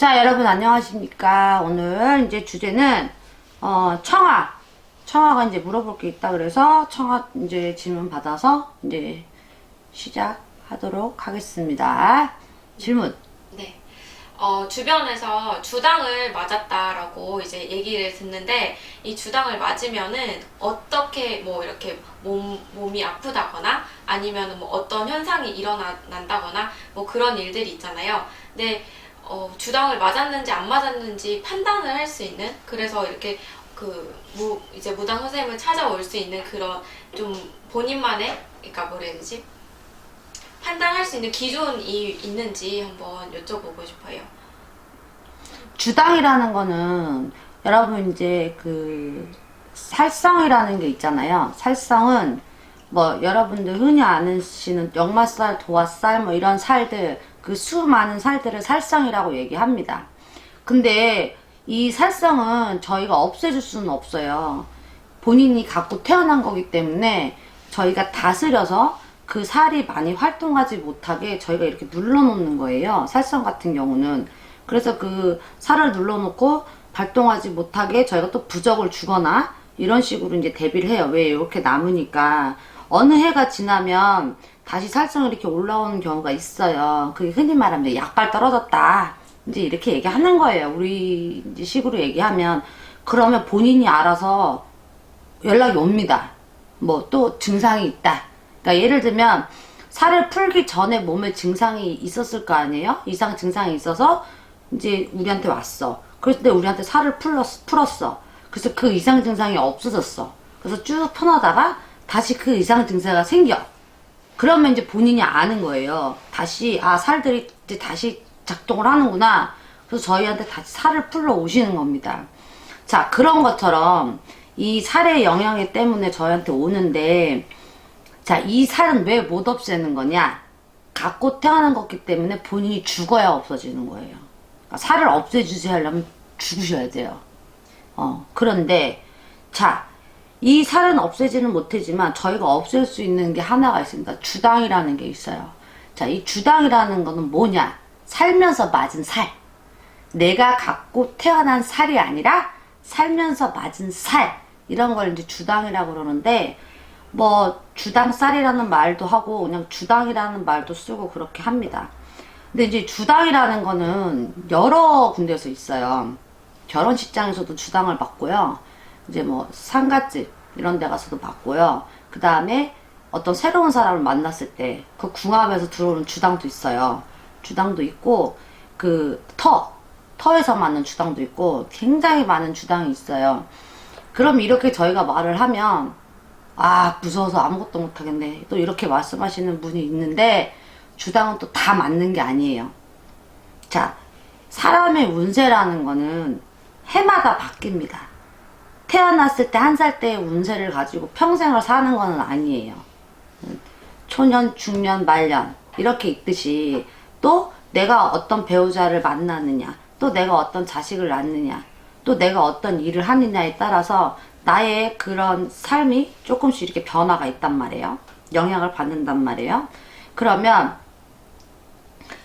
자, 여러분 안녕하십니까. 오늘 이제 주제는 청아가 이제 물어볼 게 있다 그래서 청아 이제 질문 받아서 이제 시작하도록 하겠습니다. 질문. 네. 주변에서 주당을 맞았다라고 이제 얘기를 듣는데, 이 주당을 맞으면은 어떻게 뭐 이렇게 몸이 아프다거나 아니면 뭐 어떤 현상이 일어난다거나 뭐 그런 일들이 있잖아요. 근데 주당을 맞았는지 안 맞았는지 판단을 할 수 있는, 그래서 이렇게 이제 무당 선생님을 찾아올 수 있는 그런 좀 본인만의, 그러니까 뭐라 해야 되지? 판단할 수 있는 기준이 있는지 한번 여쭤보고 싶어요. 주당이라는 거는 여러분 이제 살성이라는 게 있잖아요. 살성은 뭐 여러분들 흔히 아시는 역마살, 도화살 뭐 이런 살들, 그 수많은 살들을 살성이라고 얘기합니다. 근데 이 살성은 저희가 없애줄 수는 없어요. 본인이 갖고 태어난 거기 때문에 저희가 다스려서 그 살이 많이 활동하지 못하게 저희가 이렇게 눌러놓는 거예요. 살성 같은 경우는. 그래서 그 살을 눌러놓고 발동하지 못하게 저희가 또 부적을 주거나 이런 식으로 이제 대비를 해요. 왜 이렇게 남으니까 어느 해가 지나면 다시 살성이 이렇게 올라오는 경우가 있어요. 그게 흔히 말하면 약발 떨어졌다, 이제 이렇게 얘기하는 거예요. 우리 이제 식으로 얘기하면. 그러면 본인이 알아서 연락이 옵니다. 뭐 또 증상이 있다. 그러니까 예를 들면 살을 풀기 전에 몸에 증상이 있었을 거 아니에요? 이상 증상이 있어서 이제 우리한테 왔어. 그런데 우리한테 살을 풀었어. 그래서 그 이상 증상이 없어졌어. 그래서 쭉 편하다가 다시 그 이상 증상이 생겨. 그러면 이제 본인이 아는 거예요. 다시 살들이 이제 다시 작동을 하는구나. 그래서 저희한테 다시 살을 풀러 오시는 겁니다. 자, 그런 것처럼 이 살의 영향 때문에 저희한테 오는데, 자, 이 살은 왜 못 없애는 거냐? 갖고 태어난 거기 때문에 본인이 죽어야 없어지는 거예요. 그러니까 살을 없애주세요 하려면 죽으셔야 돼요. 그런데, 자, 이 살은 없애지는 못하지만 저희가 없앨 수 있는 게 하나가 있습니다. 주당이라는 게 있어요. 자, 이 주당이라는 거는 뭐냐? 살면서 맞은 살. 내가 갖고 태어난 살이 아니라 살면서 맞은 살. 이런 걸 이제 주당이라고 그러는데, 뭐 주당살이라는 말도 하고 그냥 주당이라는 말도 쓰고 그렇게 합니다. 근데 이제 주당이라는 거는 여러 군데에서 있어요. 결혼식장에서도 주당을 받고요. 이제 뭐 상갓집 이런 데 가서도 받고요. 그 다음에 어떤 새로운 사람을 만났을 때 그 궁합에서 들어오는 주당도 있어요. 주당도 있고 터에서 맞는 주당도 있고 굉장히 많은 주당이 있어요. 그럼 이렇게 저희가 말을 하면 무서워서 아무것도 못하겠네, 또 이렇게 말씀하시는 분이 있는데, 주당은 또 다 맞는 게 아니에요. 자, 사람의 운세라는 거는 해마다 바뀝니다. 태어났을 때 한 살 때의 운세를 가지고 평생을 사는 거는 아니에요. 초년, 중년, 말년 이렇게 있듯이 또 내가 어떤 배우자를 만나느냐, 또 내가 어떤 자식을 낳느냐, 또 내가 어떤 일을 하느냐에 따라서 나의 그런 삶이 조금씩 이렇게 변화가 있단 말이에요. 영향을 받는단 말이에요. 그러면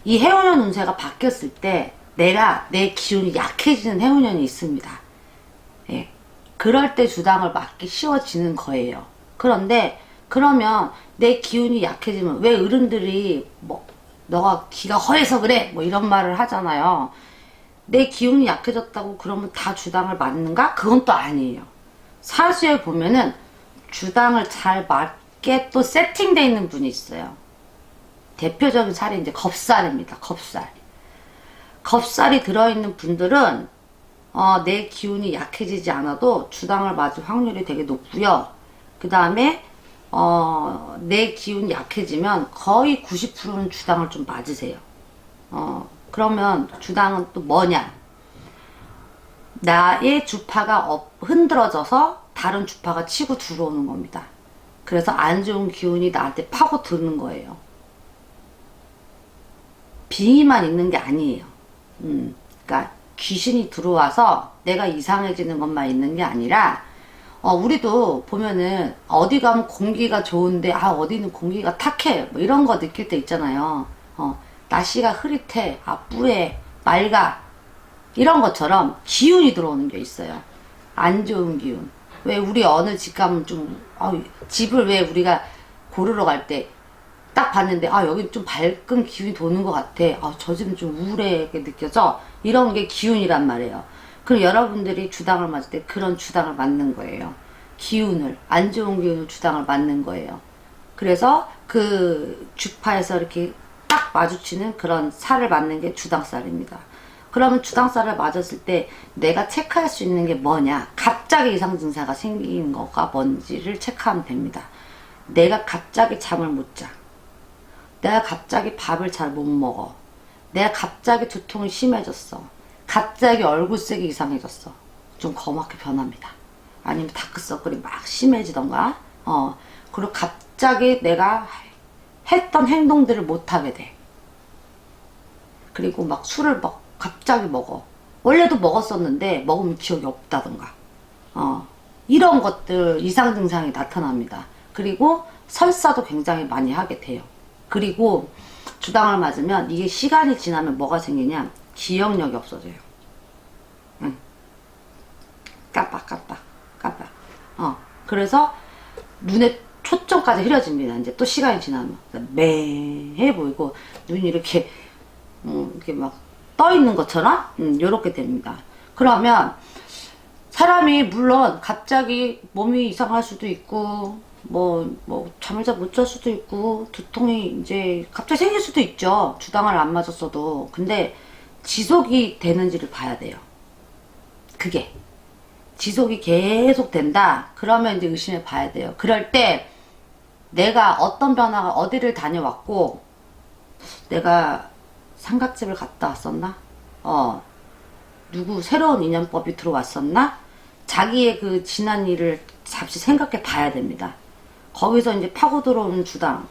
이 해운년 운세가 바뀌었을 때 내 기운이 약해지는 해운년이 있습니다. 예. 그럴 때 주당을 맞기 쉬워지는 거예요. 그런데 그러면 내 기운이 약해지면 왜 어른들이 뭐 너가 기가 허해서 그래 뭐 이런 말을 하잖아요. 내 기운이 약해졌다고 그러면 다 주당을 맞는가? 그건 또 아니에요. 사주에 보면은 주당을 잘 맞게 또 세팅되어 있는 분이 있어요. 대표적인 살이 이제 겁살입니다. 겁살이 들어있는 분들은 내 기운이 약해지지 않아도 주당을 맞을 확률이 되게 높고요. 그 다음에 내 기운이 약해지면 거의 90%는 주당을 좀 맞으세요. 그러면 주당은 또 뭐냐? 나의 주파가 흔들어져서 다른 주파가 치고 들어오는 겁니다. 그래서 안 좋은 기운이 나한테 파고 드는 거예요. 빙의만 있는 게 아니에요. 그러니까 귀신이 들어와서 내가 이상해지는 것만 있는 게 아니라, 우리도 보면은 어디 가면 공기가 좋은데 어디는 공기가 탁해 뭐 이런 거 느낄 때 있잖아요. 날씨가 흐릿해, 뿌해, 맑아, 이런 것처럼 기운이 들어오는 게 있어요. 안 좋은 기운. 왜 우리 어느 집 가면 좀 집을 왜 우리가 고르러 갈 때 딱 봤는데 여기 좀 밝은 기운이 도는 것 같아. 저 집은 좀 우울하게 느껴져. 이런 게 기운이란 말이에요. 그럼 여러분들이 주당을 맞을 때 그런 주당을 맞는 거예요. 기운을, 안 좋은 기운을 주당을 맞는 거예요. 그래서 그 주파에서 이렇게 딱 마주치는 그런 살을 맞는 게 주당살입니다. 그러면 주당살을 맞았을 때 내가 체크할 수 있는 게 뭐냐? 갑자기 이상 증세가 생긴 거가 뭔지를 체크하면 됩니다. 내가 갑자기 잠을 못 자. 내가 갑자기 밥을 잘 못 먹어. 내가 갑자기 두통이 심해졌어. 갑자기 얼굴색이 이상해졌어. 좀 검하게 변합니다. 아니면 다크서클이 막 심해지던가. 그리고 갑자기 내가 했던 행동들을 못하게 돼. 그리고 막 술을 막 갑자기 먹어. 원래도 먹었었는데 먹으면 기억이 없다던가. 이런 것들 이상 증상이 나타납니다. 그리고 설사도 굉장히 많이 하게 돼요. 그리고 주당을 맞으면 이게 시간이 지나면 뭐가 생기냐? 기억력이 없어져요. 깜빡. 그래서 눈에 초점까지 흐려집니다. 이제 또 시간이 지나면 매해 보이고 눈이 이렇게 이렇게 막 떠 있는 것처럼 요렇게 됩니다. 그러면 사람이 물론 갑자기 몸이 이상할 수도 있고 잠을 잘 못 잘 수도 있고 두통이 이제 갑자기 생길 수도 있죠. 주당을 안 맞았어도. 근데 지속이 되는지를 봐야 돼요. 그게 지속이 계속 된다 그러면 이제 의심해 봐야 돼요. 그럴 때 내가 어떤 변화가 어디를 다녀왔고 내가 상갓집을 갔다 왔었나? 누구 새로운 인연법이 들어왔었나? 자기의 그 지난 일을 잠시 생각해 봐야 됩니다. 거기서 이제 파고 들어오는 주당을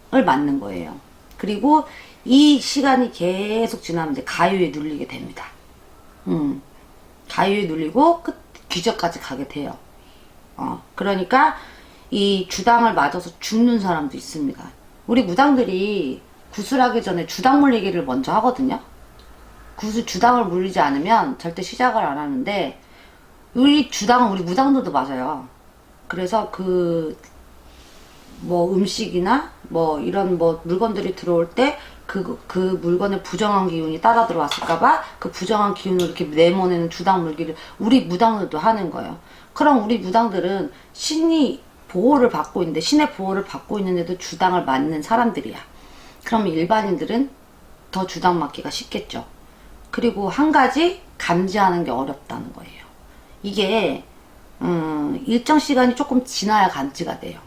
맞는 거예요. 그리고 이 시간이 계속 지나면 이제 가유에 눌리게 됩니다. 가유에 눌리고 귀저까지 가게 돼요. 그러니까 이 주당을 맞아서 죽는 사람도 있습니다. 우리 무당들이 구슬하기 전에 주당 물리기를 먼저 하거든요. 주당을 물리지 않으면 절대 시작을 안 하는데 우리 주당은 우리 무당들도 맞아요. 그래서 음식이나 이런 물건들이 들어올 때 그 물건에 부정한 기운이 따라 들어왔을까봐 그 부정한 기운을 이렇게 내모내는 주당 물기를 우리 무당들도 하는 거예요. 그럼 우리 무당들은 신의 보호를 받고 있는데도 주당을 맞는 사람들이야. 그럼 일반인들은 더 주당 맞기가 쉽겠죠. 그리고 한 가지 감지하는 게 어렵다는 거예요. 이게 일정 시간이 조금 지나야 감지가 돼요.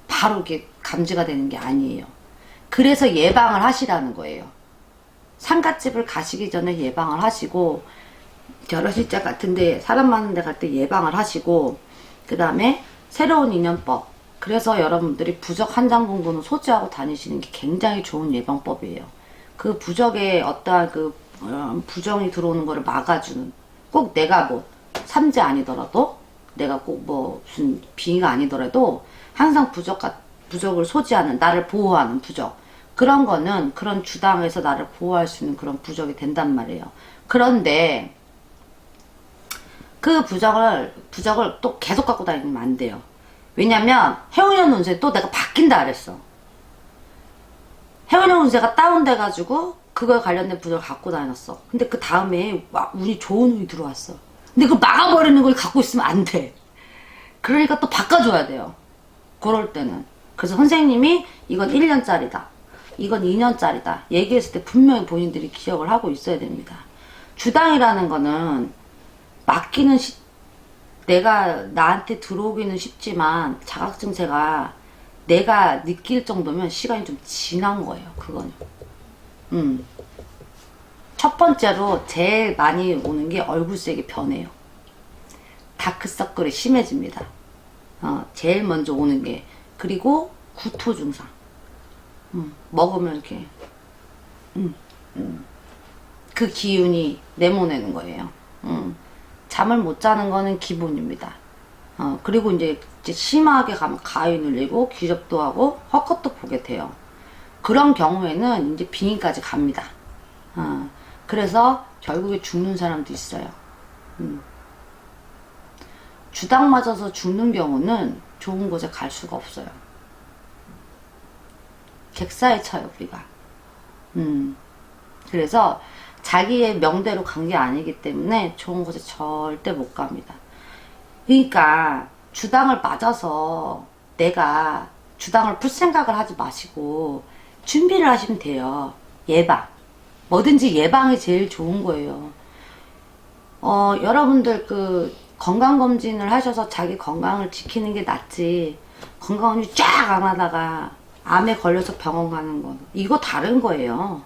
바로 이렇게 감지가 되는 게 아니에요. 그래서 예방을 하시라는 거예요. 상갓집을 가시기 전에 예방을 하시고 결혼식장 같은데 사람 많은 데 갈 때 예방을 하시고 그 다음에 새로운 인연법, 그래서 여러분들이 부적 한 장 정도는 소지하고 다니시는 게 굉장히 좋은 예방법이에요. 그 부적에 어떠한 부정이 들어오는 거를 막아주는, 꼭 내가 삼재 아니더라도 내가 꼭 무슨 빙의가 아니더라도 항상 부적을 소지하는, 나를 보호하는 부적, 그런 거는 그런 주당에서 나를 보호할 수 있는 그런 부적이 된단 말이에요. 그런데 그 부적을 또 계속 갖고 다니면 안 돼요. 왜냐면 해운년 운세 또 내가 바뀐다 그랬어. 해운년 운세가 다운돼가지고 그거에 관련된 부적을 갖고 다녔어. 근데 그 다음에 운이 좋은 운이 들어왔어. 근데 그걸 막아버리는 걸 갖고 있으면 안 돼. 그러니까 또 바꿔줘야 돼요. 그럴 때는. 그래서 선생님이 이건 1년짜리다. 이건 2년짜리다. 얘기했을 때 분명히 본인들이 기억을 하고 있어야 됩니다. 주당이라는 거는 맡기는 내가 나한테 들어오기는 쉽지만 자각증세가 내가 느낄 정도면 시간이 좀 지난 거예요. 그거는. 첫 번째로 제일 많이 오는 게 얼굴색이 변해요. 다크서클이 심해집니다. 제일 먼저 오는 게. 그리고 구토 증상. 먹으면 이렇게 그 기운이 내모내는 거예요. 잠을 못 자는 거는 기본입니다. 그리고 이제 심하게 가면 가위 눌리고 귀접도 하고 헛것도 보게 돼요. 그런 경우에는 이제 빙의까지 갑니다. 그래서 결국에 죽는 사람도 있어요. 주당 맞아서 죽는 경우는 좋은 곳에 갈 수가 없어요. 객사에 쳐요, 우리가. 그래서 자기의 명대로 간 게 아니기 때문에 좋은 곳에 절대 못 갑니다. 그러니까 주당을 맞아서 내가 주당을 풀 생각을 하지 마시고 준비를 하시면 돼요. 예방. 뭐든지 예방이 제일 좋은 거예요. 여러분들 건강검진을 하셔서 자기 건강을 지키는 게 낫지. 건강검진 쫙 안 하다가 암에 걸려서 병원 가는 거. 이거 다른 거예요.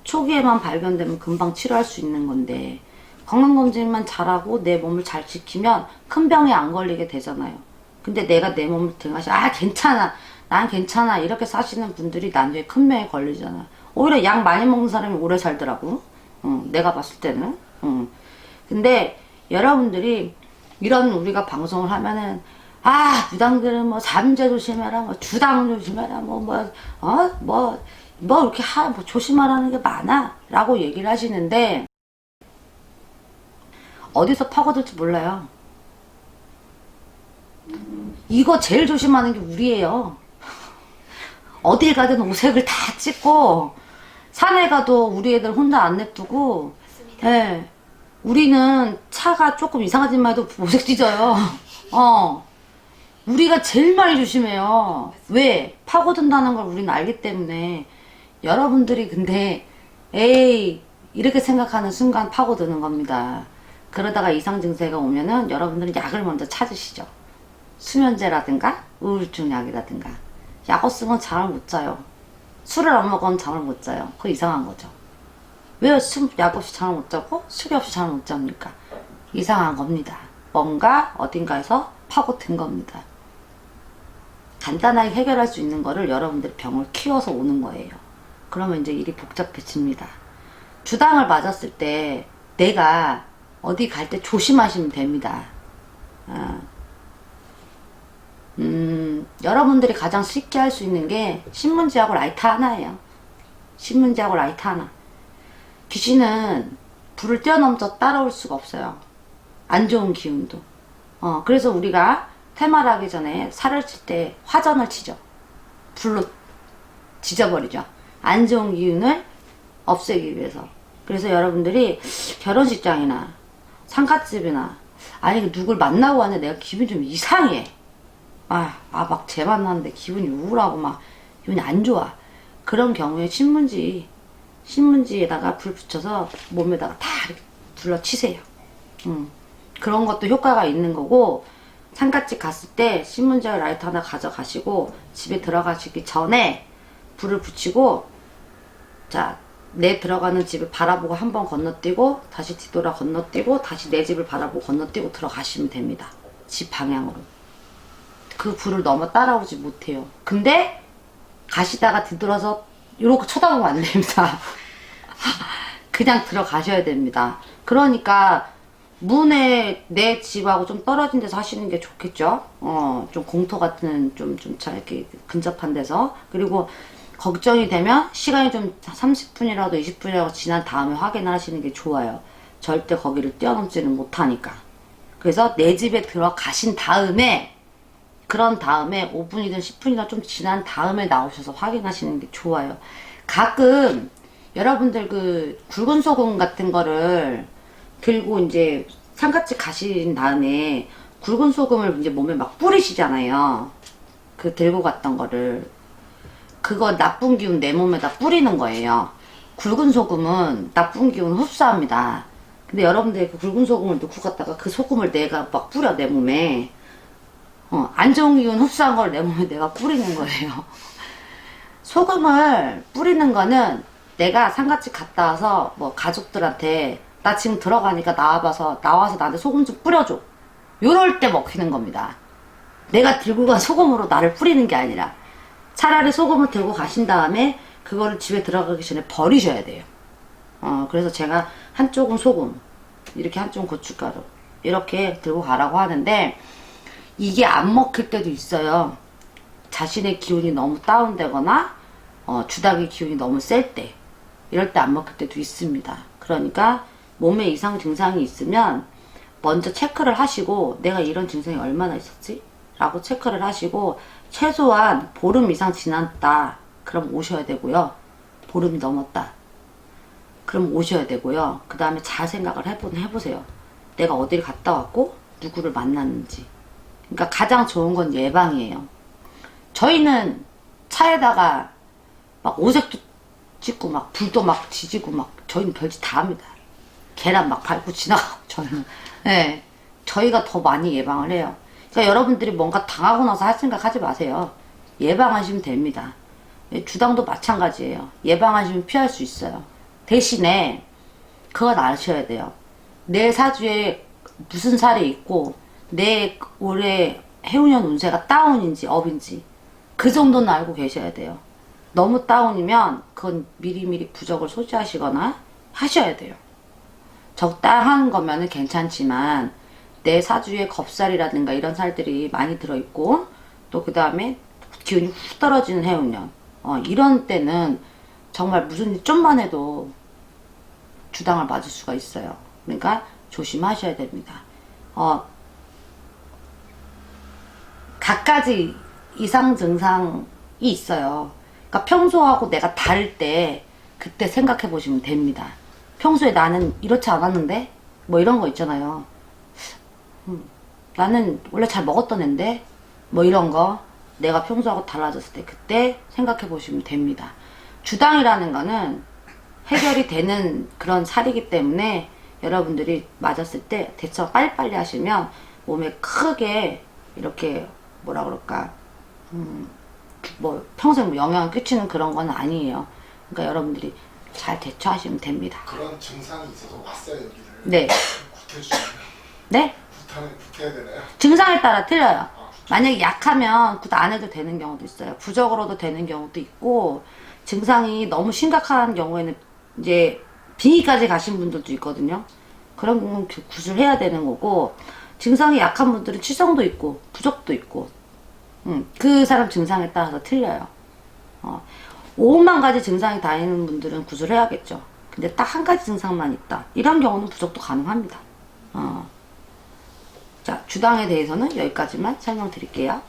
초기에만 발견되면 금방 치료할 수 있는 건데, 건강검진만 잘하고 내 몸을 잘 지키면 큰 병에 안 걸리게 되잖아요. 근데 내가 내 몸을 등하시, 괜찮아. 난 괜찮아. 이렇게 사시는 분들이 나중에 큰 병에 걸리잖아. 오히려 약 많이 먹는 사람이 오래 살더라고. 내가 봤을 때는. 근데 여러분들이 이런 우리가 방송을 하면은 무당들은 뭐 삼재 조심해라, 뭐 주당 조심해라, 뭐 이렇게 조심하라는 게 많아 라고 얘기를 하시는데 어디서 파고들지 몰라요. 이거 제일 조심하는 게 우리예요. 어딜 가든 오색을 다 찍고 산에 가도 우리 애들 혼자 안 냅두고. 네. 우리는 차가 조금 이상한 짓만 해도 오색 찢어요. 우리가 제일 많이 조심해요. 왜? 파고든다는 걸 우리는 알기 때문에. 여러분들이 근데 이렇게 생각하는 순간 파고드는 겁니다. 그러다가 이상 증세가 오면은 여러분들은 약을 먼저 찾으시죠. 수면제라든가 우울증 약이라든가. 약 없으면 잠을 못 자요. 술을 안 먹으면 잠을 못 자요. 그거 이상한 거죠. 왜 약 없이 잠을 못 자고 술이 없이 잠을 못 잡니까? 이상한 겁니다. 뭔가 어딘가에서 파고든 겁니다. 간단하게 해결할 수 있는 거를 여러분들이 병을 키워서 오는 거예요. 그러면 이제 일이 복잡해집니다. 주당을 맞았을 때 내가 어디 갈 때 조심하시면 됩니다. 여러분들이 가장 쉽게 할 수 있는 게 신문지하고 라이터 하나예요. 신문지하고 라이터 하나. 귀신은 불을 뛰어넘어 따라올 수가 없어요. 안 좋은 기운도. 그래서 우리가 테마를 하기 전에 살을 칠 때 화전을 치죠. 불로 지져버리죠. 안 좋은 기운을 없애기 위해서. 그래서 여러분들이 결혼식장이나 상갓집이나 누굴 만나고 왔는데 내가 기분이 좀 이상해. 막 쟤 만났는데 기분이 우울하고 막 기분이 안 좋아. 그런 경우에 신문지에다가 불 붙여서 몸에다가 다 이렇게 둘러 치세요. 그런 것도 효과가 있는 거고, 상갓집 갔을 때 신문지와 라이터 하나 가져가시고 집에 들어가시기 전에 불을 붙이고, 내 들어가는 집을 바라보고 한번 건너뛰고 다시 뒤돌아 건너뛰고 다시 내 집을 바라보고 건너뛰고 들어가시면 됩니다. 집 방향으로. 그 불을 넘어 따라오지 못해요. 근데 가시다가 뒤돌아서 이렇게 쳐다보면 안 됩니다. 그냥 들어가셔야 됩니다. 그러니까 문에 내 집하고 좀 떨어진 데서 하시는 게 좋겠죠. 좀 공터 같은 좀 잘 이렇게 근접한 데서. 그리고 걱정이 되면 시간이 좀 30분이라도 20분이라도 지난 다음에 확인을 하시는 게 좋아요. 절대 거기를 뛰어넘지는 못하니까. 그래서 내 집에 들어가신 다음에, 그런 다음에 5분이든 10분이나 좀 지난 다음에 나오셔서 확인하시는 게 좋아요. 가끔 여러분들 굵은 소금 같은 거를 들고 이제 상갓집 가신 다음에 굵은 소금을 이제 몸에 막 뿌리시잖아요. 들고 갔던 거를. 그거 나쁜 기운 내 몸에다 뿌리는 거예요. 굵은 소금은 나쁜 기운 흡수합니다. 근데 여러분들이 굵은 소금을 넣고 갔다가 그 소금을 내가 막 뿌려, 내 몸에. 안 좋은 기운 흡수한 걸 내 몸에 내가 뿌리는 거예요. 소금을 뿌리는 거는 내가 상갓집 갔다 와서 뭐 가족들한테 나 지금 들어가니까 나와서 나한테 소금 좀 뿌려줘. 요럴 때 먹히는 겁니다. 내가 들고 간 소금으로 나를 뿌리는 게 아니라 차라리 소금을 들고 가신 다음에 그거를 집에 들어가기 전에 버리셔야 돼요. 그래서 제가 한쪽은 소금, 이렇게 한쪽은 고춧가루 이렇게 들고 가라고 하는데, 이게 안 먹힐 때도 있어요. 자신의 기운이 너무 다운되거나 주당의 기운이 너무 셀 때, 이럴 때 안 먹힐 때도 있습니다. 그러니까 몸에 이상 증상이 있으면 먼저 체크를 하시고 내가 이런 증상이 얼마나 있었지? 라고 체크를 하시고 최소한 보름 이상 지났다. 그럼 오셔야 되고요. 보름이 넘었다. 그럼 오셔야 되고요. 그 다음에 잘 생각을 해보세요. 내가 어디를 갔다 왔고 누구를 만났는지. 그러니까 가장 좋은 건 예방이에요. 저희는 차에다가 막 오색도 찍고 막 불도 막 지지고 막 저희는 별짓 다 합니다. 계란 막 밟고 지나가고 저희는. 네, 저희가 더 많이 예방을 해요. 그러니까 여러분들이 뭔가 당하고 나서 할 생각 하지 마세요. 예방하시면 됩니다. 주당도 마찬가지예요. 예방하시면 피할 수 있어요. 대신에 그건 아셔야 돼요. 내 사주에 무슨 살이 있고 내 올해 해운년 운세가 다운인지 업인지 그 정도는 알고 계셔야 돼요. 너무 다운이면 그건 미리미리 부적을 소지하시거나 하셔야 돼요. 적당한 거면은 괜찮지만 내 사주에 겁살이라든가 이런 살들이 많이 들어있고 또 그 다음에 기운이 훅 떨어지는 해운년 이런 때는 정말 무슨 일 좀만 해도 주당을 맞을 수가 있어요. 그러니까 조심하셔야 됩니다. 각가지 이상 증상이 있어요. 그러니까 평소하고 내가 다를 때 그때 생각해 보시면 됩니다. 평소에 나는 이렇지 않았는데 뭐 이런 거 있잖아요. 나는 원래 잘 먹었던 앤데 뭐 이런 거 내가 평소하고 달라졌을 때 그때 생각해 보시면 됩니다. 주당이라는 거는 해결이 되는 그런 살이기 때문에 여러분들이 맞았을 때 대처 빨리빨리 하시면 몸에 크게 이렇게 뭐라 그럴까 뭐 평생 뭐 영향을 끼치는 그런 건 아니에요. 그러니까 여러분들이 잘 대처하시면 됩니다. 그런 증상이 있어서 왔어요 여기를. 네. 구태주시면 네? 구태야 되나요? 증상에 따라 틀려요. 만약에 약하면 굿 안 해도 되는 경우도 있어요. 부적으로도 되는 경우도 있고 증상이 너무 심각한 경우에는 이제 빙의까지 가신 분들도 있거든요. 그런 건 굿을 해야 되는 거고 증상이 약한 분들은 치성도 있고 부적도 있고 그 사람 증상에 따라서 틀려요. 5만 가지 증상이 다 있는 분들은 굿을 해야겠죠. 근데 딱 한 가지 증상만 있다. 이런 경우는 부적도 가능합니다. 자, 주당에 대해서는 여기까지만 설명드릴게요.